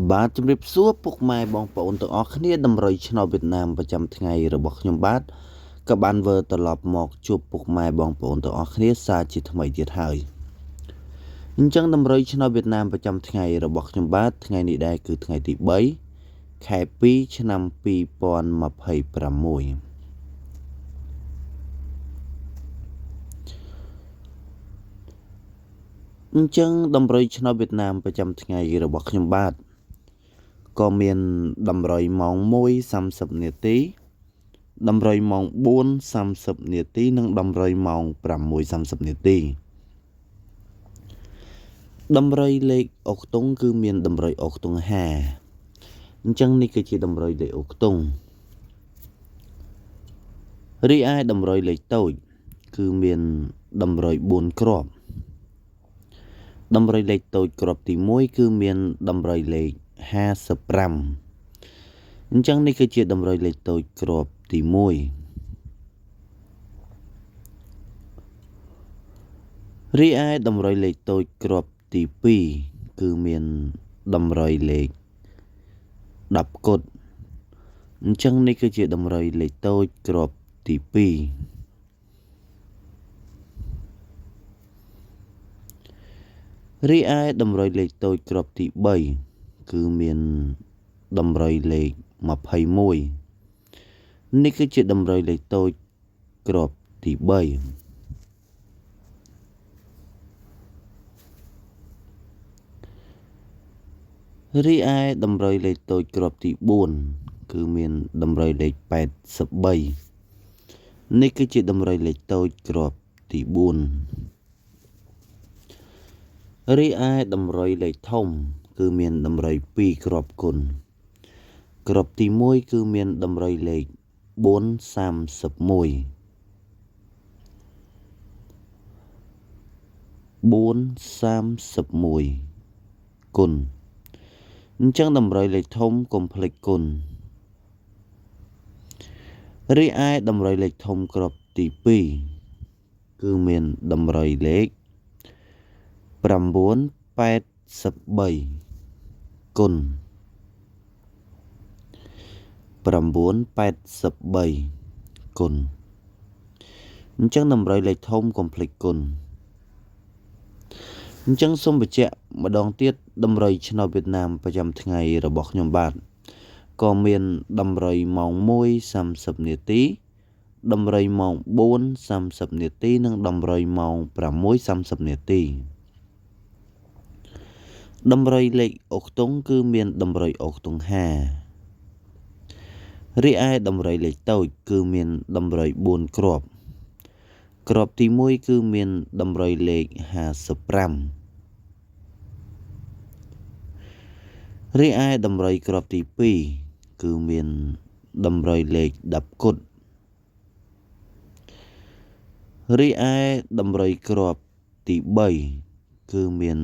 បាទជំរាបសួរពុកម៉ែបងប្អូនទាំងអស់គ្នាតម្រុយឆ្នោតវៀតណាមប្រចាំថ្ងៃរបស់ខ្ញុំបាទក៏បានវិលត្រឡប់មកជួបពុកម៉ែបងប្អូនទាំងអស់គ្នាសារជាថ្មីទៀតហើយអញ្ចឹងតម្រុយឆ្នោតវៀតណាមប្រចាំថ្ងៃរបស់ខ្ញុំបាទថ្ងៃនេះដែរគឺថ្ងៃទី3ខែ2ឆ្នាំ2026អញ្ចឹងតម្រុយឆ្នោតវៀតណាមប្រចាំថ្ងៃរបស់ខ្ញុំបាទក៏មានតម្រុយម៉ោង 1:30 នាទីតម្រុយម៉ោង 4:30 នាទីនិងតម្រុយម៉ោង 6:30 នាទីតម្រុយលេខអុកតុងគឺមានតម្រុយអុកតុង5អញ្ចឹងនេះគឺជាតម្រុយលេខអុកតុងរីឯតម្រុយលេខតូចគឺមានតម្រុយ4គ្រាប់តម្រុយលេខតូចគ្រាប់ទី1គឺមានតម្រុយលេខ55អញ្ចឹងនេះគឺជាតម្រុយលេខតូចគ្រាប់ទី1រីឯតម្រុយលេខតូចគ្រាប់ទី2គឺមានតម្រុយលេខ10គុតអញ្ចឹងនេះគឺជាតម្រុយលេខតូចគ្រាប់ទី2រីឯតម្រុយលេខតូចគ្រាប់ទី3គឺមានតម្រុយលេខ21នេះគឺជាតម្រុយលេខតូចគ្រាប់ទី3រីឯតម្រុយលេខតូចគ្រាប់ទី4គឺមានតម្រុយលេខ83នេះគឺជាតម្រុយលេខតូចគ្រាប់ទី4រីឯតម្រុយលេខធំគឺមានតម្រុយ2គ្រាប់គុណគ្រាប់ទី1គឺមានតម្រុយលេខ431គុណអញ្ចឹងតម្រុយលេខធំកុំភ្លេចគុណរីឯតម្រុយលេខធំគ្រាប់ទី2គឺមានតម្រុយលេខ983គុណ983គុណអញ្ចឹងតម្រុយលេខធំកុំភ្លេចគុណអញ្ចឹងសូមបញ្ជាក់ម្ដងទៀតតម្រុយឆ្នោតវៀតណាមប្រចាំថ្ងៃរបស់ខ្ញុំបាទក៏មានតម្រុយម៉ោង 1:30 នាទីតម្រុយម៉ោង 4:30 នាទីនិងតម្រុយម៉ោង 6:30 នាទីតម្រុយលេខអុកតុងគឺមានតម្រុយអុកតុង5រីឯតម្រុយលេខតូចគឺមានតម្រុយ4គ្រាប់គ្រាប់ទី1គឺមានតម្រុយលេខ55រីឯតម្រុយគ្រាប់ទី2គឺមានតម្រុយលេខ10គុតរីឯតម្រុយគ្រាប់ទី3គឺមាន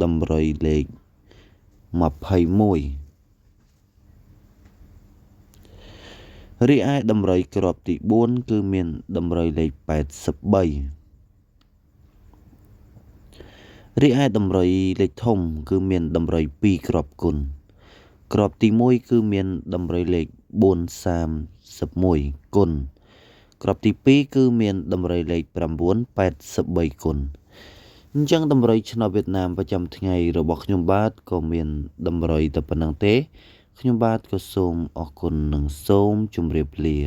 តម្រុយលេខ21រីឯតម្រុយគ្រាប់ទី4គឺមានតម្រុយលេខ83រីឯតម្រុយលេខធំគឺមានតម្រុយ2គ្រាប់គុណគ្រាប់ទី1គឺមានតម្រុយលេខ431គុណគ្រាប់ទី2គឺមានតម្រុយលេខ983គុណអញ្ចឹងតម្រុយឆ្នោតវៀតណាមប្រចាំថ្ងៃរបស់ខ្ញុំបាទក៏មានតម្រុយតែប៉ុណ្្នឹងទេខ្ញុំបាទក៏សូមអរគុណនិងសូមជម្រាបលា